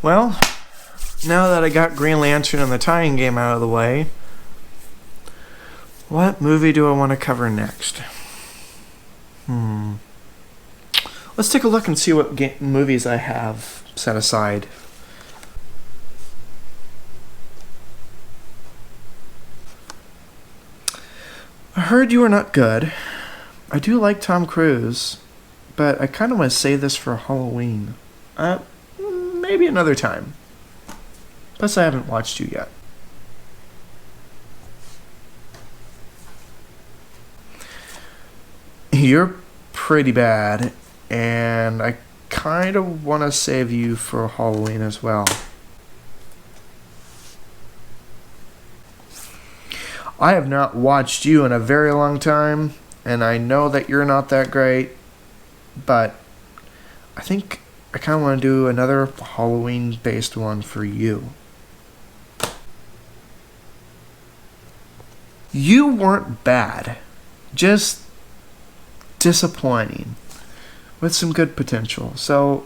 Well, now that I got Green Lantern and the tying game out of the way, what movie do I want to cover next? Let's take a look and see what movies I have set aside. I heard you are not good. I do like Tom Cruise, but I kind of want to save this for Halloween. Maybe another time. Plus, I haven't watched you yet. You're pretty bad, and I kind of want to save you for Halloween as well. I have not watched you in a very long time, and I know that you're not that great, but I think I kind of want to do another Halloween-based one for you. You weren't bad, just disappointing, with some good potential. So,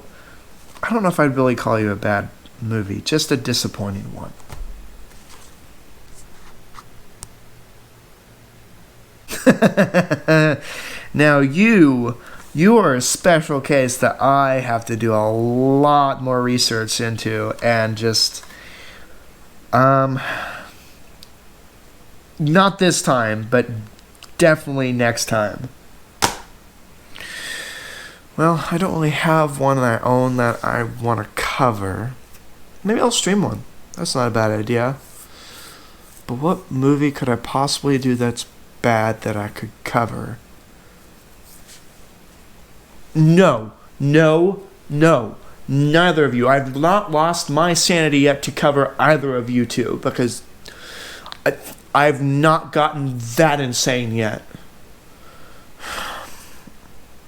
I don't know if I'd really call you a bad movie, just a disappointing one. Now you are a special case that I have to do a lot more research into, and just not this time, but definitely next time. Well, I don't really have one that I own that I want to cover. Maybe I'll stream one. That's not a bad idea. But what movie could I possibly do that's bad that I could cover? No. Neither of you. I've not lost my sanity yet to cover either of you two, because I've not gotten that insane yet.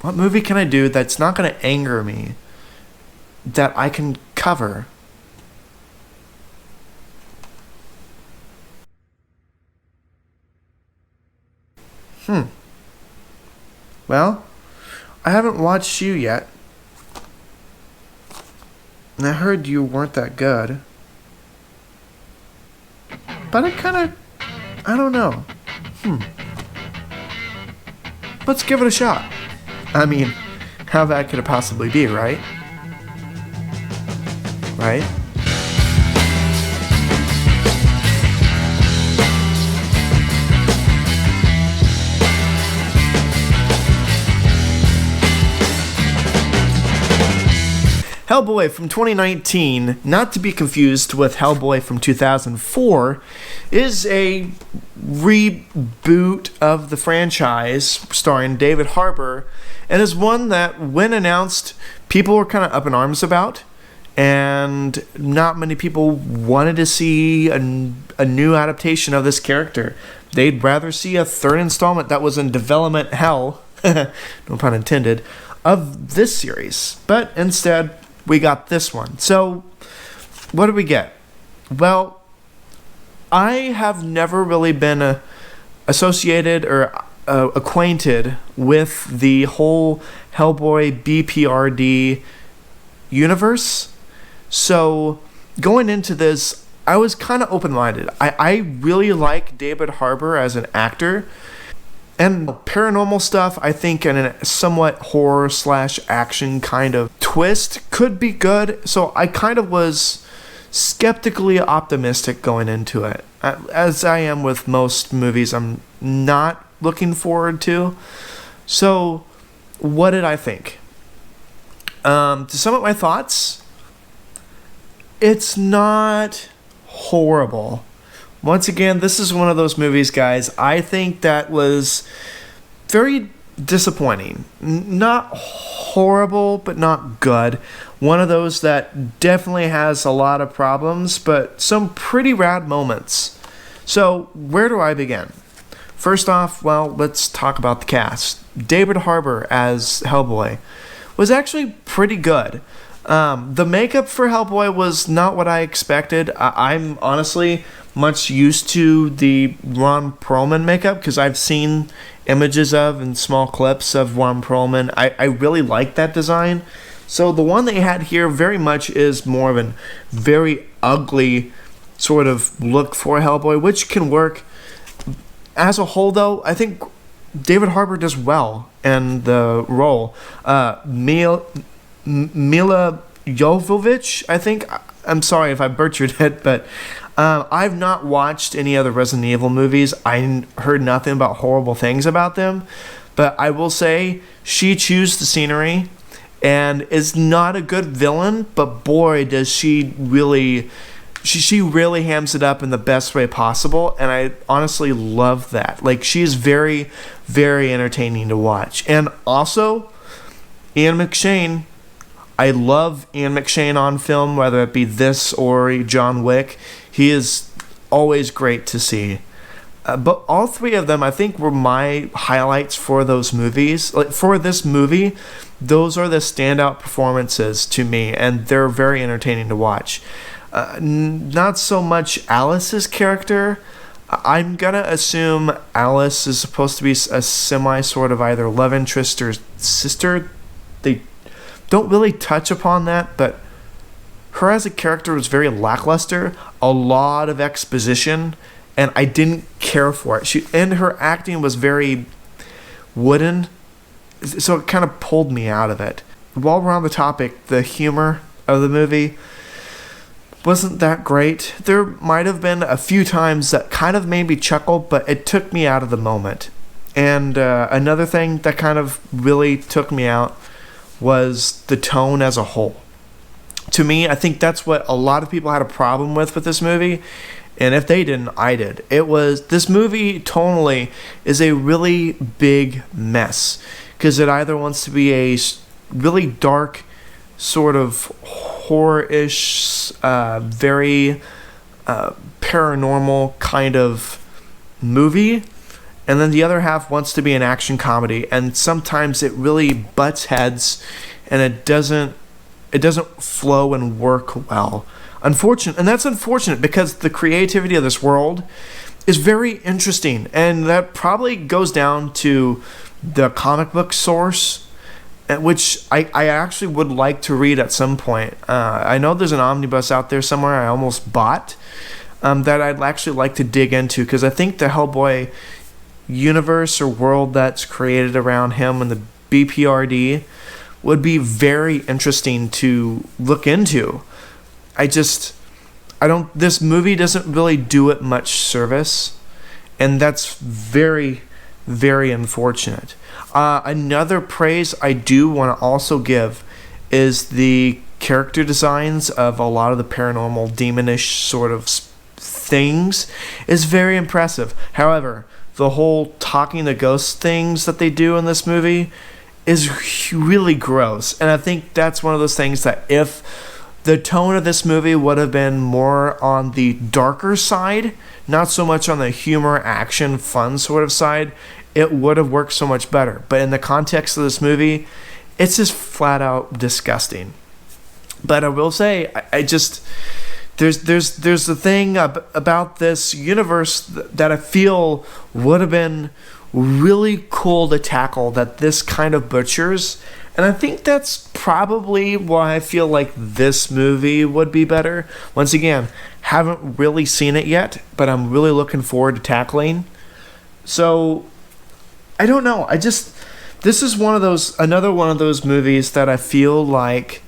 What movie can I do that's not going to anger me, that I can cover? Well, I haven't watched you yet. And I heard you weren't that good. But I don't know. Let's give it a shot. I mean, how bad could it possibly be, right? Right? Hellboy from 2019, not to be confused with Hellboy from 2004, is a reboot of the franchise starring David Harbour, and is one that, when announced, people were kind of up in arms about, and not many people wanted to see a new adaptation of this character. They'd rather see a third installment that was in development hell, no pun intended, of this series. But instead, we got this one. So, what did we get? Well, I have never really been associated or acquainted with the whole Hellboy BPRD universe. So, going into this, I was kind of open-minded. I really like David Harbour as an actor. And paranormal stuff, I think, in a somewhat horror/action kind of twist could be good. So I kind of was skeptically optimistic going into it, as I am with most movies I'm not looking forward to. So what did I think? To sum up my thoughts, it's not horrible. Once again, this is one of those movies, guys, I think that was very disappointing. Not horrible, but not good. One of those that definitely has a lot of problems, but some pretty rad moments. So, where do I begin? First off, well, let's talk about the cast. David Harbour as Hellboy was actually pretty good. The makeup for Hellboy was not what I expected. I'm honestly much used to the Ron Perlman makeup, because I've seen images of and small clips of Ron Perlman. I really like that design. So the one they had here very much is more of a very ugly sort of look for Hellboy, which can work. As a whole, though, I think David Harbour does well in the role. Mila Jovovich, I think. I'm sorry if I butchered it, but I've not watched any other Resident Evil movies. I heard nothing about horrible things about them. But I will say she chews the scenery and is not a good villain, but boy, does she really... She really hams it up in the best way possible, and I honestly love that. Like, she's very, very entertaining to watch. And also, Ian McShane. I love Ian McShane on film, whether it be this or John Wick. He is always great to see. But all three of them, I think, were my highlights for those movies. Like, for this movie, those are the standout performances to me, and they're very entertaining to watch. Not so much Alice's character. I'm gonna assume Alice is supposed to be a semi sort of either love interest or sister. They don't really touch upon that, but her as a character was very lackluster. A lot of exposition, and I didn't care for it. And her acting was very wooden, so it kind of pulled me out of it. While we're on the topic, the humor of the movie wasn't that great. There might have been a few times that kind of made me chuckle, but it took me out of the moment. And another thing that kind of really took me out was the tone as a whole. To me, I think that's what a lot of people had a problem with this movie. And if they didn't, I did. This movie tonally is a really big mess, because it either wants to be a really dark sort of horror-ish, very paranormal kind of movie, and then the other half wants to be an action comedy, and sometimes it really butts heads, and it doesn't flow and work well. And that's unfortunate, because the creativity of this world is very interesting, and that probably goes down to the comic book source, which I actually would like to read at some point. I know there's an omnibus out there somewhere I almost bought that I'd actually like to dig into, because I think the Hellboy universe or world that's created around him and the BPRD would be very interesting to look into. This movie doesn't really do it much service, and that's very, very unfortunate. Another praise I do want to also give is the character designs of a lot of the paranormal demonish sort of things is very impressive. However, the whole talking to ghost things that they do in this movie is really gross, and I think that's one of those things that if the tone of this movie would have been more on the darker side, not so much on the humor, action, fun sort of side, it would have worked so much better. But in the context of this movie, it's just flat out disgusting. But I will say, there's the thing about this universe that I feel would have been really cool to tackle that this kind of butchers. And I think that's probably why I feel like this movie would be better. Once again, haven't really seen it yet, but I'm really looking forward to tackling. So I don't know. This is another one of those movies that I feel like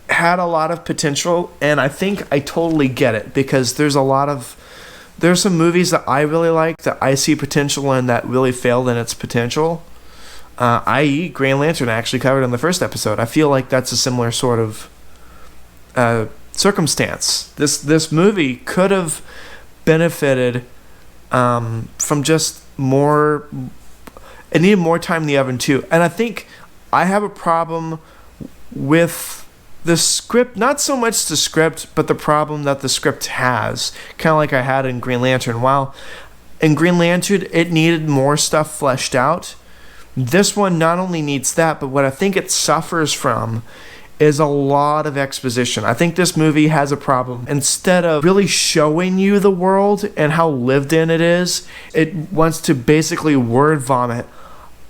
had a lot of potential, and I think I totally get it, because there's some movies that I really like that I see potential in that really failed in its potential. I.e. Green Lantern, I actually covered in the first episode. I feel like that's a similar sort of circumstance. This movie could have benefited from just more. It needed more time in the oven too, and I think I have a problem with the script. Not so much the script, but the problem that the script has. Kind of like I had in Green Lantern. While in Green Lantern it needed more stuff fleshed out, this one not only needs that, but what I think it suffers from is a lot of exposition. I think this movie has a problem. Instead of really showing you the world and how lived in it is, it wants to basically word vomit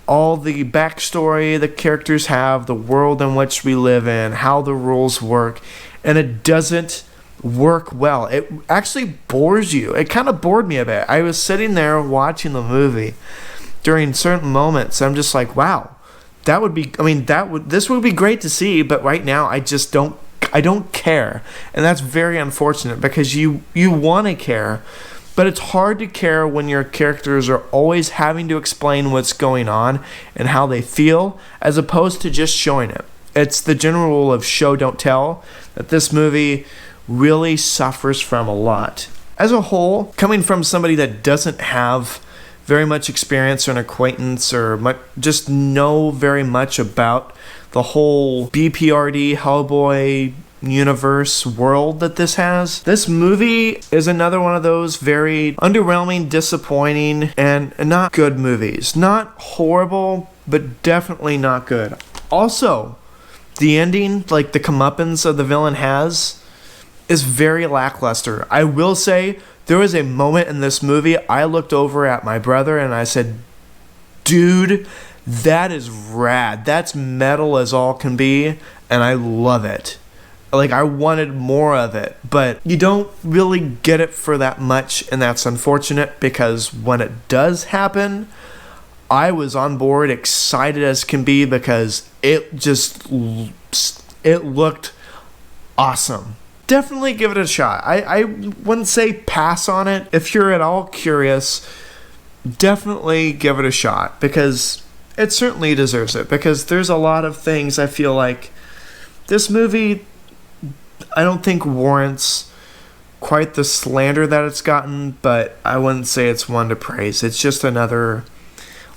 all the backstory the characters have, the world in which we live in, how the rules work, and it doesn't work well. It actually bores you. It kind of bored me a bit. I was sitting there watching the movie during certain moments. I'm just like, wow, this would be great to see, but right now I don't care. And that's very unfortunate because you want to care, but it's hard to care when your characters are always having to explain what's going on and how they feel, as opposed to just showing it. It's the general rule of show, don't tell, that this movie really suffers from a lot. As a whole, coming from somebody that doesn't have very much experience or an acquaintance or just know very much about the whole BPRD Hellboy universe world that this has, this movie is another one of those very underwhelming, disappointing, and not good movies. Not horrible, but definitely not good. Also, the ending, like the comeuppance of the villain has, is very lackluster. I will say, there was a moment in this movie I looked over at my brother and I said, dude, that is rad. That's metal as all can be, and I love it. Like, I wanted more of it, but you don't really get it for that much, and that's unfortunate because when it does happen, I was on board, excited as can be, because it looked awesome. Definitely give it a shot. I wouldn't say pass on it. If you're at all curious, definitely give it a shot because it certainly deserves it. Because there's a lot of things I feel like this movie, I don't think warrants quite the slander that it's gotten, but I wouldn't say it's one to praise. It's just another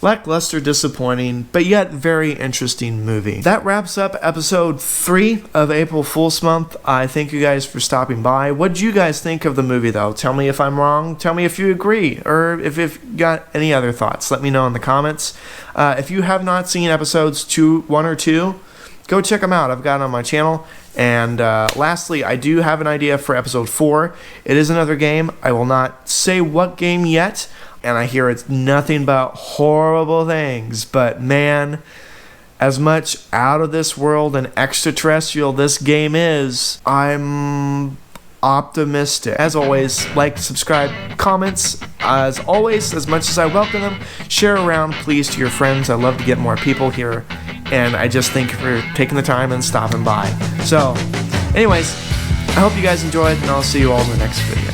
lackluster, disappointing, but yet very interesting movie. That wraps up episode 3 of April Fool's Month. I thank you guys for stopping by. What did you guys think of the movie, though? Tell me if I'm wrong. Tell me if you agree, or if you got any other thoughts. Let me know in the comments. If you have not seen episodes 1 or 2, go check them out. I've got it on my channel. And lastly, I do have an idea for episode 4. It is another game. I will not say what game yet, and I hear it's nothing but horrible things. But man, as much out of this world and extraterrestrial this game is, I'm optimistic. As always, like, subscribe, comments. As always, as much as I welcome them, share around, please, to your friends. I love to get more people here. And I just thank you for taking the time and stopping by. So, anyways, I hope you guys enjoyed, and I'll see you all in the next video.